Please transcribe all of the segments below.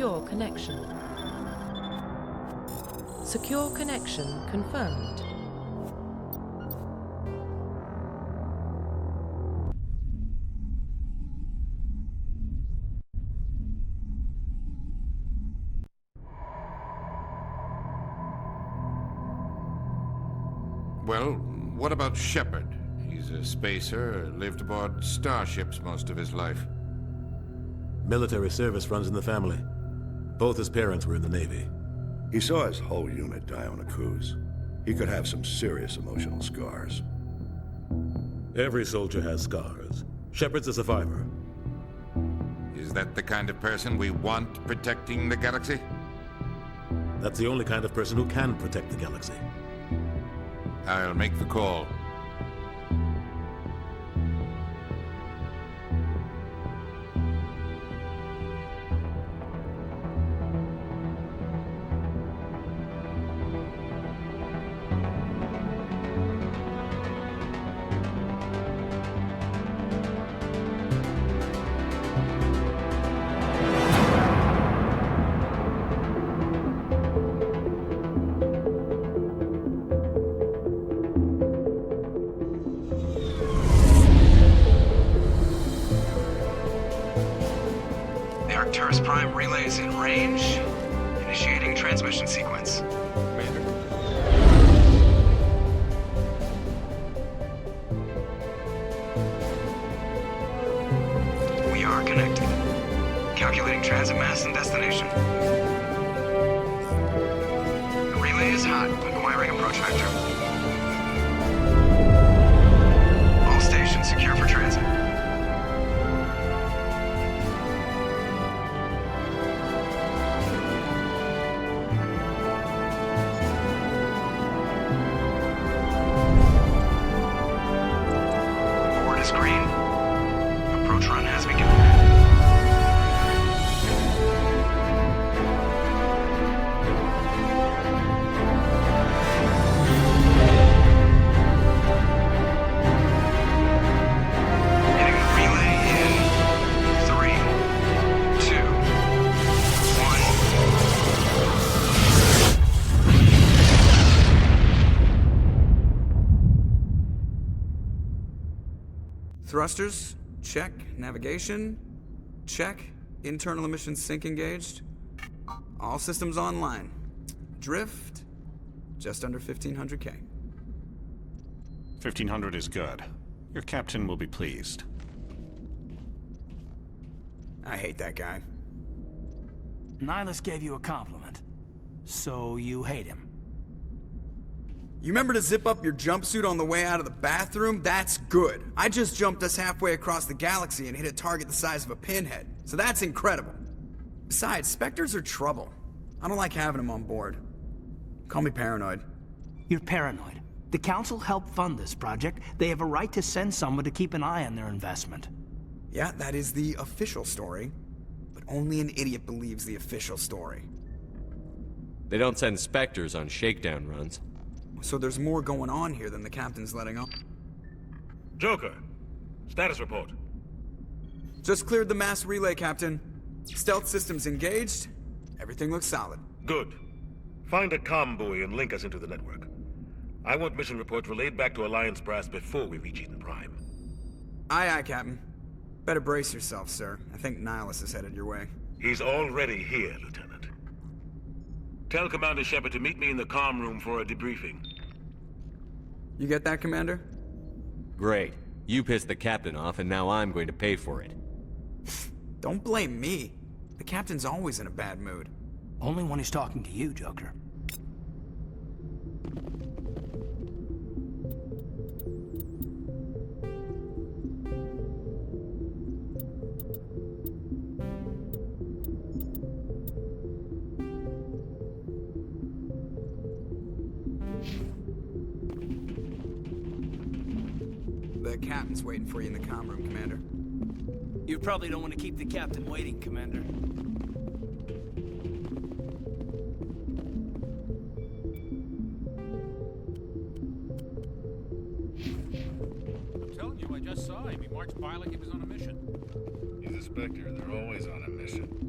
secure connection. Secure connection confirmed. Well, what about Shepard? He's a spacer, lived aboard starships most of his life. Military service runs in the family. Both his parents were in the Navy. He saw his whole unit die on a cruise. He could have some serious emotional scars. Every soldier has scars. Shepard's a survivor. Is that the kind of person we want protecting the galaxy? That's the only kind of person who can protect the galaxy. I'll make the call. Prime relays in range. Initiating transmission sequence. Commander. We are connected. Calculating transit mass and destination. The relay is hot. Acquiring approach vector. All stations secure for transit. Thrusters, check. Navigation, check. Internal emissions sync engaged. All systems online. Drift, just under 1500K. 1500 is good. Your captain will be pleased. I hate that guy. Nihlus gave you a compliment. So you hate him. You remember to zip up your jumpsuit on the way out of the bathroom? That's good. I just jumped us halfway across the galaxy and hit a target the size of a pinhead. So that's incredible. Besides, Spectres are trouble. I don't like having them on board. Call me paranoid. You're paranoid. The Council helped fund this project. They have a right to send someone to keep an eye on their investment. Yeah, that is the official story. But only an idiot believes the official story. They don't send Spectres on shakedown runs. So there's more going on here than the captain's letting on. Joker, status report. Just cleared the mass relay, Captain. Stealth systems engaged. Everything looks solid. Good. Find a comm buoy and link us into the network. I want mission reports relayed back to Alliance brass before we reach Eden Prime. Aye, aye, Captain. Better brace yourself, sir. I think Nihlus is headed your way. He's already here, Lieutenant. Tell Commander Shepard to meet me in the comm room for a debriefing. You get that, Commander? Great. You pissed the captain off, and now I'm going to pay for it. Don't blame me. The captain's always in a bad mood. Only when he's talking to you, Joker. The captain's waiting for you in the comm room, Commander. You probably don't want to keep the captain waiting, Commander. I'm telling you, I just saw him. He marched by like he was on a mission. He's a Spectre. They're always on a mission.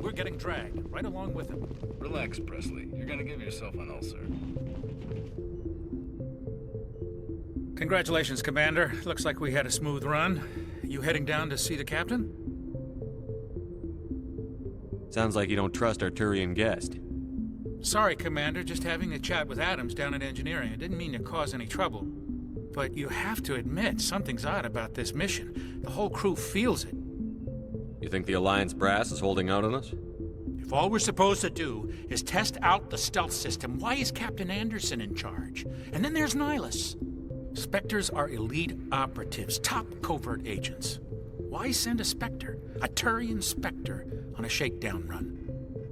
we're getting dragged, right along with him. Relax, Presley. You're gonna give yourself an ulcer. Congratulations, Commander. Looks like we had a smooth run. You heading down to see the captain? Sounds like you don't trust our Turian guest. Sorry, Commander. Just having a chat with Adams down at engineering. I didn't mean to cause any trouble. But you have to admit, something's odd about this mission. The whole crew feels it. You think the Alliance brass is holding out on us? If all we're supposed to do is test out the stealth system, why is Captain Anderson in charge? And then there's Nihlus. Spectres are elite operatives, top covert agents. Why send a Spectre, a Turian Spectre, on a shakedown run?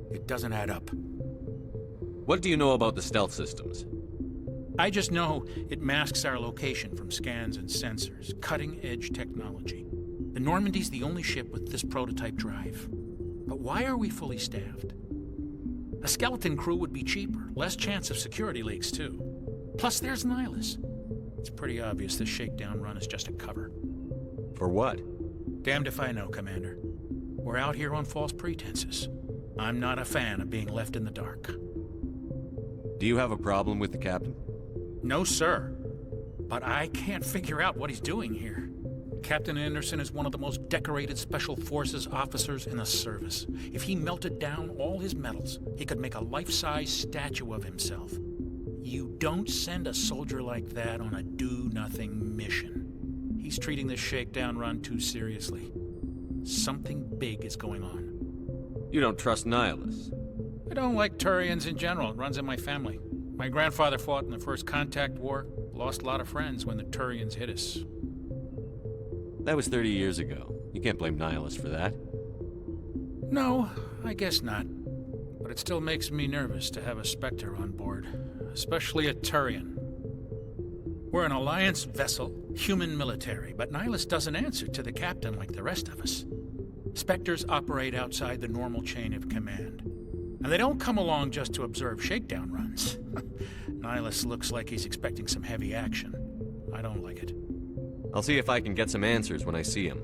It doesn't add up. What do you know about the stealth systems? I just know it masks our location from scans and sensors. Cutting-edge technology. The Normandy's the only ship with this prototype drive. But why are we fully staffed? A skeleton crew would be cheaper, less chance of security leaks, too. Plus, there's Nihlus. It's pretty obvious this shakedown run is just a cover. For what? Damned if I know, Commander. We're out here on false pretenses. I'm not a fan of being left in the dark. Do you have a problem with the captain? No, sir. But I can't figure out what he's doing here. Captain Anderson is one of the most decorated Special Forces officers in the service. If he melted down all his medals, he could make a life-size statue of himself. You don't send a soldier like that on a do-nothing mission. He's treating this shakedown run too seriously. Something big is going on. You don't trust Nihlus? I don't like Turians in general. It runs in my family. My grandfather fought in the First Contact War, lost a lot of friends when the Turians hit us. That was 30 years ago. You can't blame Nihlus for that. No, I guess not. But it still makes me nervous to have a Spectre on board, especially a Turian. We're an Alliance vessel, human military, but Nihlus doesn't answer to the captain like the rest of us. Spectres operate outside the normal chain of command. And they don't come along just to observe shakedown runs. Nihlus looks like he's expecting some heavy action. I don't like it. I'll see if I can get some answers when I see him.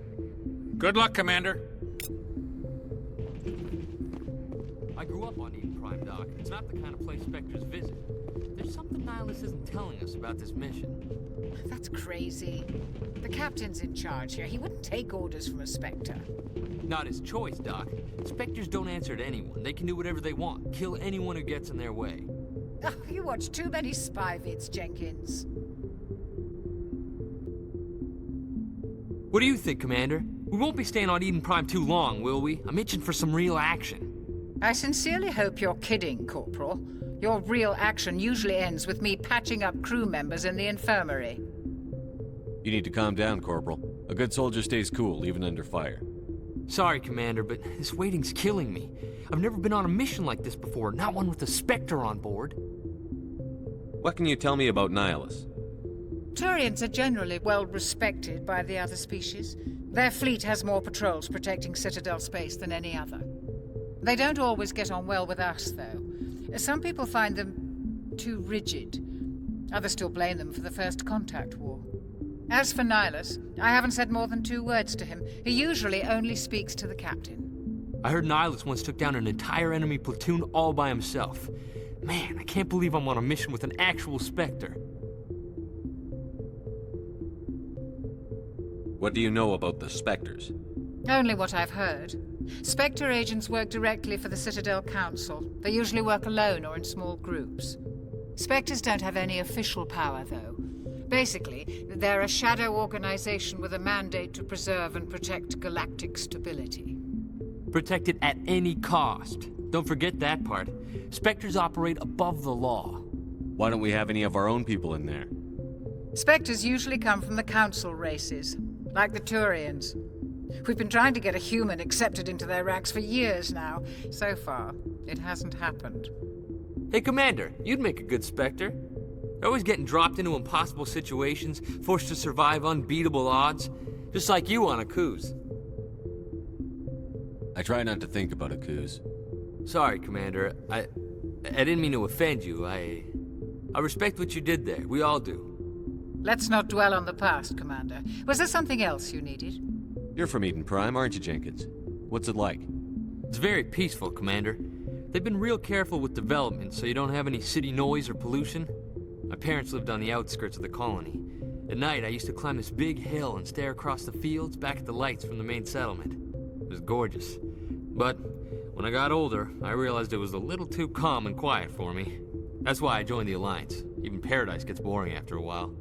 Good luck, Commander. I grew up on Eden Prime, Doc. It's not the kind of place Spectres visit. There's something Nihlus isn't telling us about this mission. That's crazy. The captain's in charge here. He wouldn't take orders from a Spectre. Not his choice, Doc. Spectres don't answer to anyone. They can do whatever they want. Kill anyone who gets in their way. Oh, you watch too many spy vids, Jenkins. What do you think, Commander? We won't be staying on Eden Prime too long, will we? I'm itching for some real action. I sincerely hope you're kidding, Corporal. Your real action usually ends with me patching up crew members in the infirmary. You need to calm down, Corporal. A good soldier stays cool, even under fire. Sorry, Commander, but this waiting's killing me. I've never been on a mission like this before, not one with a Spectre on board. What can you tell me about Nihlus? Turians are generally well respected by the other species. Their fleet has more patrols protecting Citadel space than any other. They don't always get on well with us, though. Some people find them too rigid. Others still blame them for the First Contact War. As for Nihlus, I haven't said more than 2 words to him. He usually only speaks to the captain. I heard Nihlus once took down an entire enemy platoon all by himself. Man, I can't believe I'm on a mission with an actual Spectre. What do you know about the Spectres? Only what I've heard. Spectre agents work directly for the Citadel Council. They usually work alone or in small groups. Spectres don't have any official power, though. Basically, they're a shadow organization with a mandate to preserve and protect galactic stability. Protect it at any cost. Don't forget that part. Spectres operate above the law. Why don't we have any of our own people in there? Spectres usually come from the Council races, like the Turians. We've been trying to get a human accepted into their ranks for years now. So far, it hasn't happened. Hey, Commander, you'd make a good Spectre. They're always getting dropped into impossible situations, forced to survive unbeatable odds, just like you on a cruise. I try not to think about a cruise. Sorry, Commander. I didn't mean to offend you. I respect what you did there. We all do. Let's not dwell on the past, Commander. Was there something else you needed? You're from Eden Prime, aren't you, Jenkins? What's it like? It's very peaceful, Commander. They've been real careful with development so you don't have any city noise or pollution. My parents lived on the outskirts of the colony. At night, I used to climb this big hill and stare across the fields back at the lights from the main settlement. It was gorgeous. But when I got older, I realized it was a little too calm and quiet for me. That's why I joined the Alliance. Even Paradise gets boring after a while.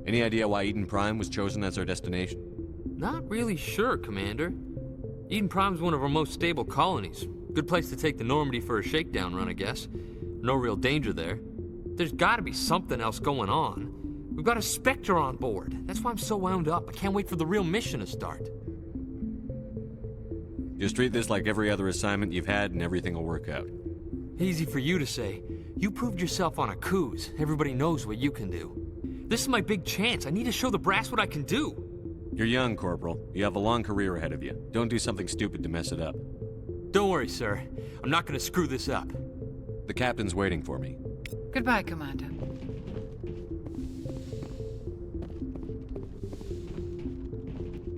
Any idea why Eden Prime was chosen as our destination? Not really sure, Commander. Eden Prime's one of our most stable colonies. Good place to take the Normandy for a shakedown run, I guess. No real danger there. There's gotta be something else going on. We've got a Spectre on board. That's why I'm so wound up. I can't wait for the real mission to start. Just treat this like every other assignment you've had and everything will work out. Easy for you to say. You proved yourself on a cruise. Everybody knows what you can do. This is my big chance. I need to show the brass what I can do. You're young, Corporal. You have a long career ahead of you. Don't do something stupid to mess it up. Don't worry, sir. I'm not gonna screw this up. The captain's waiting for me. Goodbye, Commander.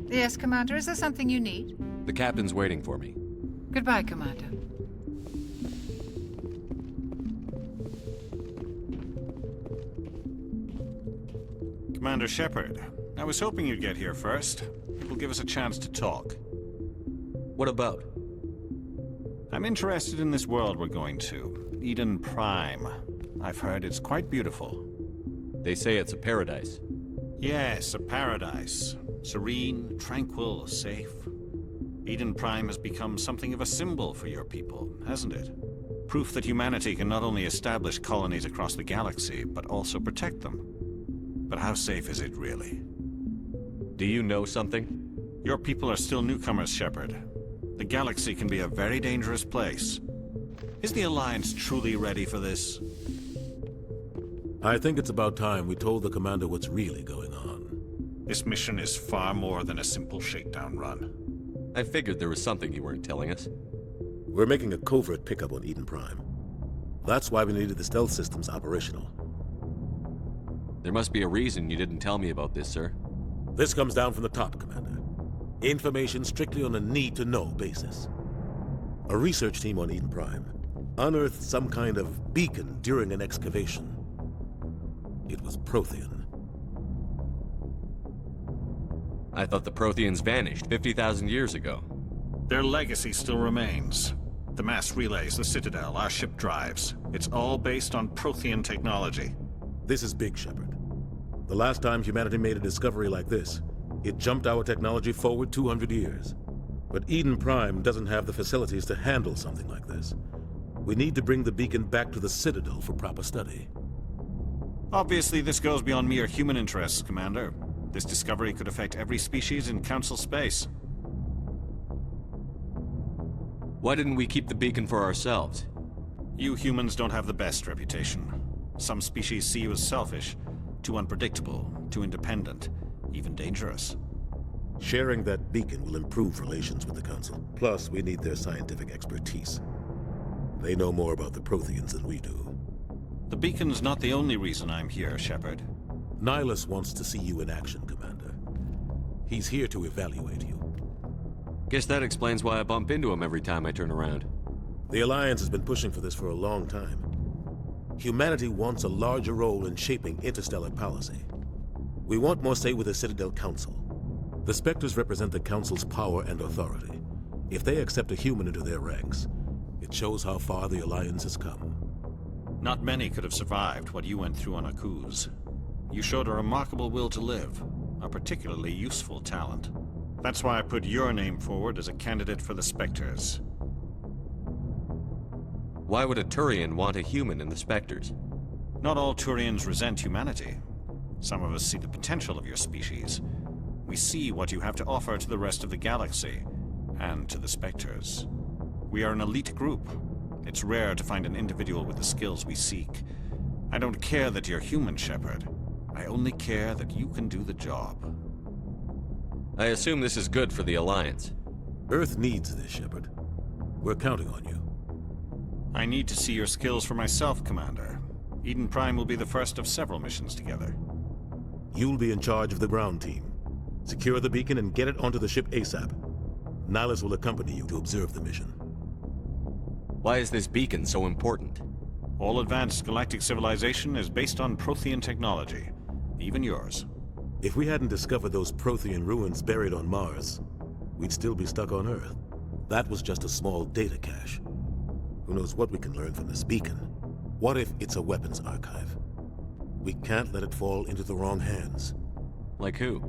Yes, Commander, is there something you need? The captain's waiting for me. Goodbye, Commander. Commander Shepard, I was hoping you'd get here first. It will give us a chance to talk. What about? I'm interested in this world we're going to, Eden Prime. I've heard it's quite beautiful. They say it's a paradise. Yes, a paradise. Serene, tranquil, safe. Eden Prime has become something of a symbol for your people, hasn't it? Proof that humanity can not only establish colonies across the galaxy, but also protect them. But how safe is it really? Do you know something? Your people are still newcomers, Shepard. The galaxy can be a very dangerous place. Is the Alliance truly ready for this? I think it's about time we told the Commander what's really going on. This mission is far more than a simple shakedown run. I figured there was something you weren't telling us. We're making a covert pickup on Eden Prime. That's why we needed the stealth systems operational. There must be a reason you didn't tell me about this, sir. This comes down from the top, Commander. Information strictly on a need-to-know basis. A research team on Eden Prime unearthed some kind of beacon during an excavation. It was Prothean. I thought the Protheans vanished 50,000 years ago. Their legacy still remains. The mass relays, the Citadel, our ship drives. It's all based on Prothean technology. This is big, Shepard. The last time humanity made a discovery like this, it jumped our technology forward 200 years. But Eden Prime doesn't have the facilities to handle something like this. We need to bring the beacon back to the Citadel for proper study. Obviously, this goes beyond mere human interests, Commander. This discovery could affect every species in Council space. Why didn't we keep the beacon for ourselves? You humans don't have the best reputation. Some species see you as selfish, too unpredictable, too independent, even dangerous. Sharing that beacon will improve relations with the Council. Plus, we need their scientific expertise. They know more about the Protheans than we do. The beacon's not the only reason I'm here, Shepard. Nihlus wants to see you in action, Commander. He's here to evaluate you. Guess that explains why I bump into him every time I turn around. The Alliance has been pushing for this for a long time. Humanity wants a larger role in shaping interstellar policy. We want more say with the Citadel Council. The Spectres represent the Council's power and authority. If they accept a human into their ranks, it shows how far the Alliance has come. Not many could have survived what you went through on Akuz. You showed a remarkable will to live, a particularly useful talent. That's why I put your name forward as a candidate for the Spectres. Why would a Turian want a human in the Spectres? Not all Turians resent humanity. Some of us see the potential of your species. We see what you have to offer to the rest of the galaxy, and to the Spectres. We are an elite group. It's rare to find an individual with the skills we seek. I don't care that you're human, Shepard. I only care that you can do the job. I assume this is good for the Alliance. Earth needs this, Shepard. We're counting on you. I need to see your skills for myself, Commander. Eden Prime will be the first of several missions together. You'll be in charge of the ground team. Secure the beacon and get it onto the ship ASAP. Nihlus will accompany you to observe the mission. Why is this beacon so important? All advanced galactic civilization is based on Prothean technology. Even yours. If we hadn't discovered those Prothean ruins buried on Mars, we'd still be stuck on Earth. That was just a small data cache. Who knows what we can learn from this beacon? What if it's a weapons archive? We can't let it fall into the wrong hands. Like who?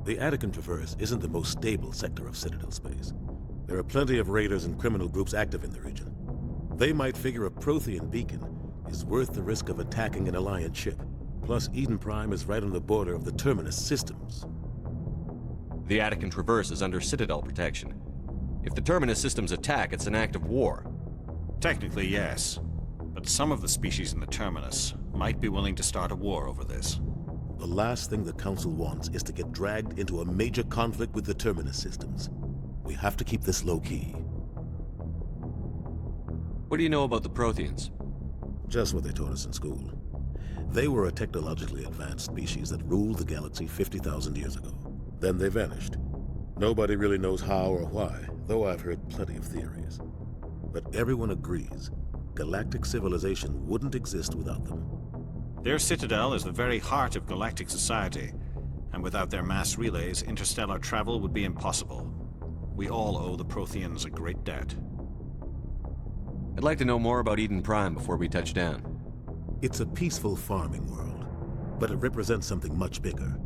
The Attican Traverse isn't the most stable sector of Citadel space. There are plenty of raiders and criminal groups active in the region. They might figure a Prothean beacon is worth the risk of attacking an Alliance ship. Plus, Eden Prime is right on the border of the Terminus systems. The Attican Traverse is under Citadel protection. If the Terminus systems attack, it's an act of war. Technically, yes. But some of the species in the Terminus might be willing to start a war over this. The last thing the Council wants is to get dragged into a major conflict with the Terminus systems. We have to keep this low-key. What do you know about the Protheans? Just what they taught us in school. They were a technologically advanced species that ruled the galaxy 50,000 years ago. Then they vanished. Nobody really knows how or why, though I've heard plenty of theories. But everyone agrees, galactic civilization wouldn't exist without them. Their citadel is the very heart of galactic society, and without their mass relays, interstellar travel would be impossible. We all owe the Protheans a great debt. I'd like to know more about Eden Prime before we touch down. It's a peaceful farming world, but it represents something much bigger.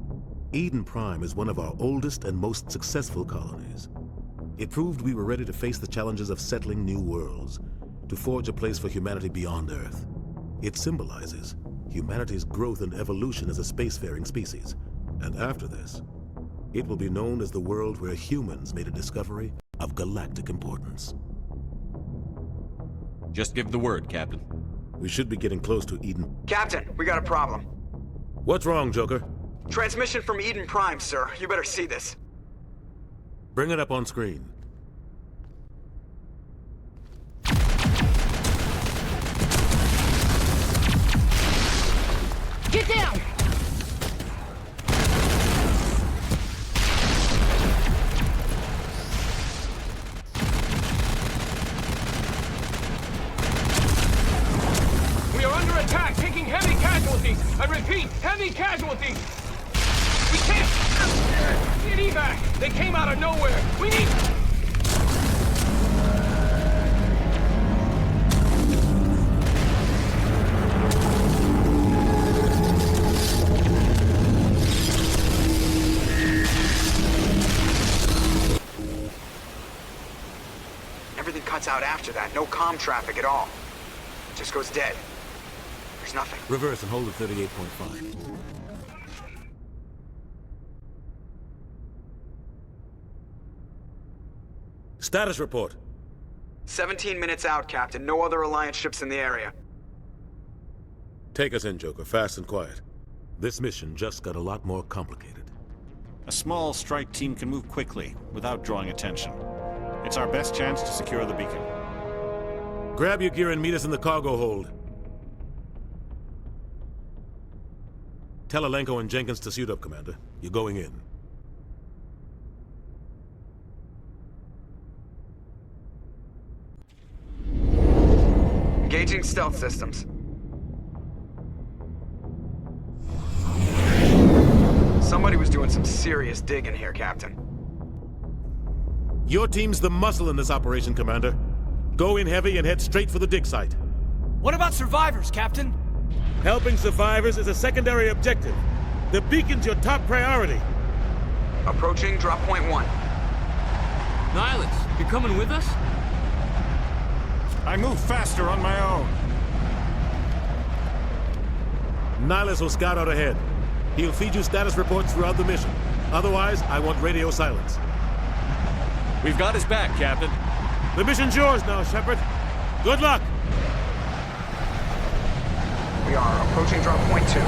Eden Prime is one of our oldest and most successful colonies. It proved we were ready to face the challenges of settling new worlds, to forge a place for humanity beyond Earth. It symbolizes humanity's growth and evolution as a spacefaring species. And after this, it will be known as the world where humans made a discovery of galactic importance. Just give the word, Captain. We should be getting close to Eden. Captain, we got a problem. What's wrong, Joker? Transmission from Eden Prime, sir. You better see this. Bring it up on screen. Get down! We are under attack, taking heavy casualties. I repeat, heavy casualties. We can't get evac. They came out of nowhere. We need... Everything cuts out after that. No comm traffic at all. It just goes dead. There's nothing. Reverse and hold at 38.5. Status report. 17 minutes out, Captain. No other Alliance ships in the area. Take us in, Joker, fast and quiet. This mission just got a lot more complicated. A small strike team can move quickly, without drawing attention. It's our best chance to secure the beacon. Grab your gear and meet us in the cargo hold. Tell Alenko and Jenkins to suit up, Commander. You're going in. Engaging stealth systems. Somebody was doing some serious digging here, Captain. Your team's the muscle in this operation, Commander. Go in heavy and head straight for the dig site. What about survivors, Captain? Helping survivors is a secondary objective. The beacon's your top priority. Approaching drop point 1. Nihlus, you coming with us? I move faster on my own. Nihlus will scout out ahead. He'll feed you status reports throughout the mission. Otherwise, I want radio silence. We've got his back, Captain. The mission's yours now, Shepard. Good luck! We are approaching drop point 2.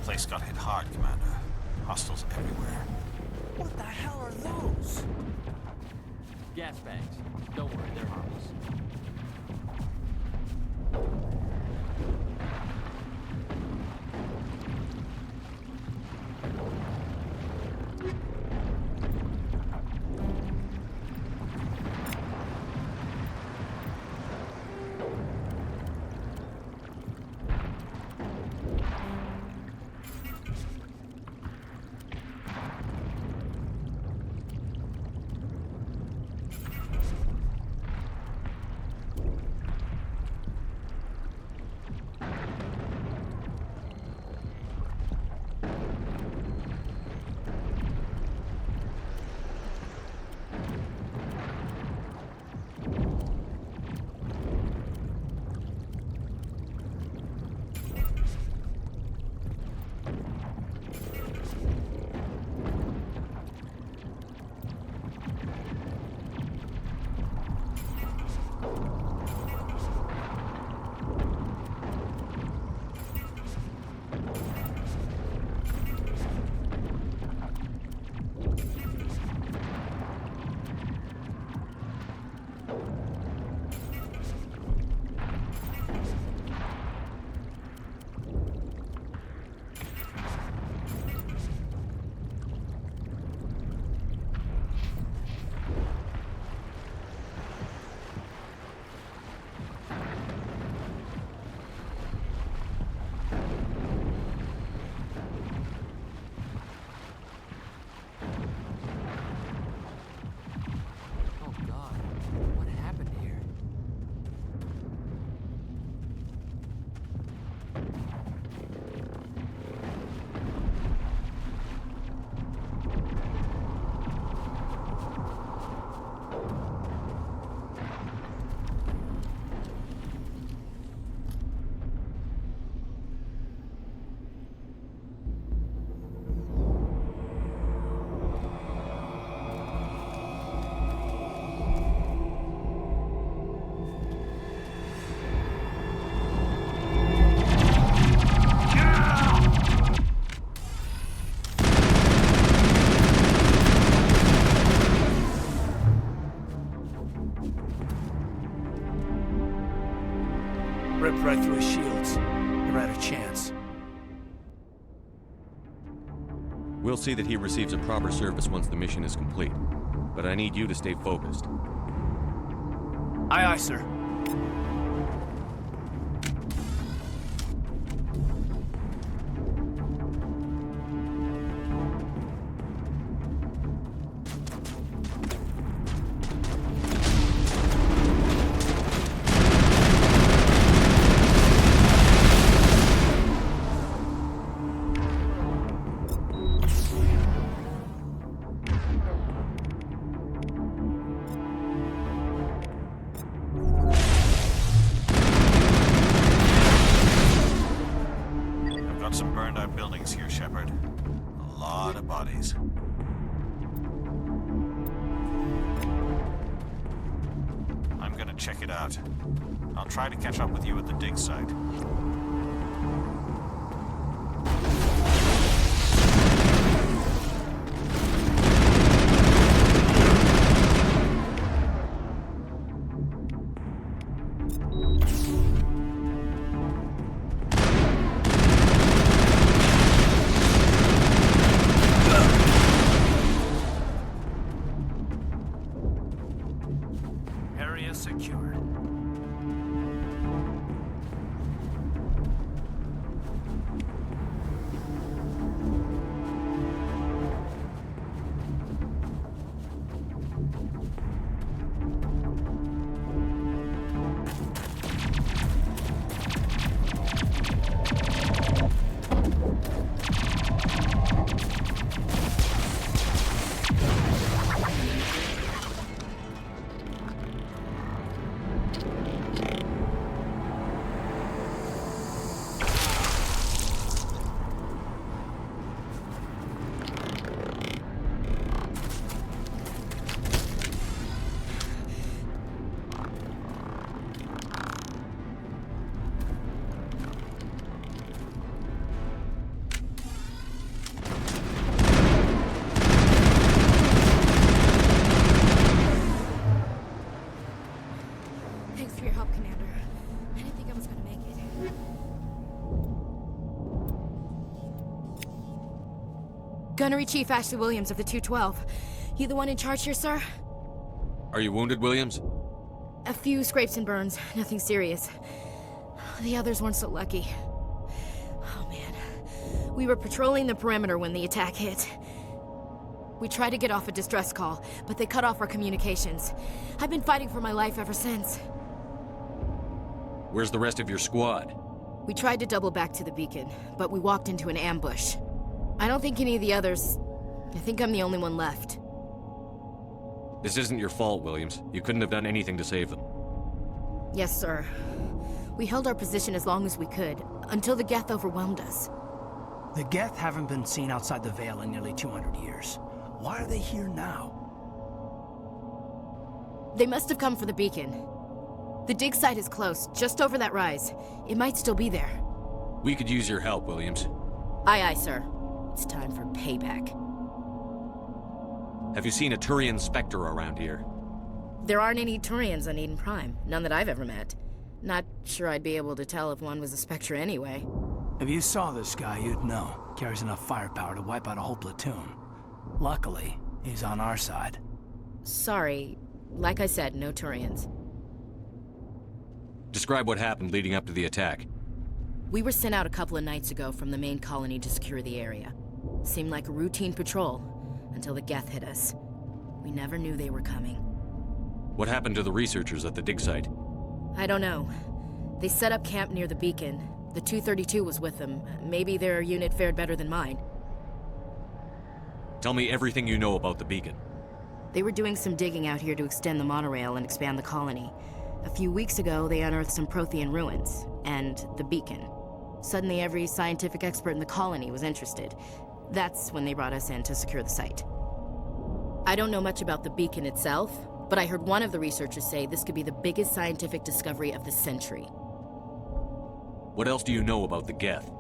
place got hit hard, Commander. Hostiles everywhere. What the hell are those? Gas bags. Don't worry, they're harmless. Ripped right through his shields. Never had a chance. We'll see that he receives a proper service once the mission is complete. But I need you to stay focused. Aye, aye, sir. Some burned out buildings here, Shepard. A lot of bodies. I'm gonna check it out. I'll try to catch up with you at the dig site. Secured. Gunnery Chief Ashley Williams of the 212. You the one in charge here, sir? Are you wounded, Williams? A few scrapes and burns, nothing serious. The others weren't so lucky. Oh man. We were patrolling the perimeter when the attack hit. We tried to get off a distress call, but they cut off our communications. I've been fighting for my life ever since. Where's the rest of your squad? We tried to double back to the beacon, but we walked into an ambush. I don't think any of the others... I think I'm the only one left. This isn't your fault, Williams. You couldn't have done anything to save them. Yes, sir. We held our position as long as we could, until the Geth overwhelmed us. The Geth haven't been seen outside the Veil in nearly 200 years. Why are they here now? They must have come for the beacon. The dig site is close, just over that rise. It might still be there. We could use your help, Williams. Aye, aye, sir. It's time for payback. Have you seen a Turian Spectre around here? There aren't any Turians on Eden Prime. None that I've ever met. Not sure I'd be able to tell if one was a Spectre anyway. If you saw this guy, you'd know. Carries enough firepower to wipe out a whole platoon. Luckily, he's on our side. Sorry. Like I said, no Turians. Describe what happened leading up to the attack. We were sent out a couple of nights ago from the main colony to secure the area. Seemed like a routine patrol, until the Geth hit us. We never knew they were coming. What happened to the researchers at the dig site? I don't know. They set up camp near the beacon. The 232 was with them. Maybe their unit fared better than mine. Tell me everything you know about the beacon. They were doing some digging out here to extend the monorail and expand the colony. A few weeks ago, they unearthed some Prothean ruins, and the beacon. Suddenly, every scientific expert in the colony was interested. That's when they brought us in to secure the site. I don't know much about the beacon itself, but I heard one of the researchers say this could be the biggest scientific discovery of the century. What else do you know about the Geth?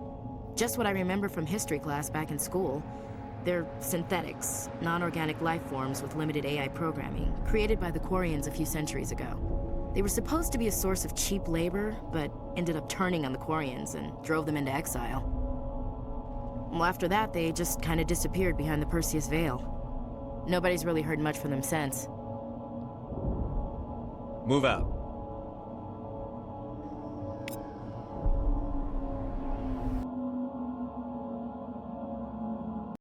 Just what I remember from history class back in school. They're synthetics, non-organic life forms with limited AI programming, created by the Quarians a few centuries ago. They were supposed to be a source of cheap labor, but ended up turning on the Quarians and drove them into exile. Well, after that, they just kind of disappeared behind the Perseus Veil. Nobody's really heard much from them since. Move out.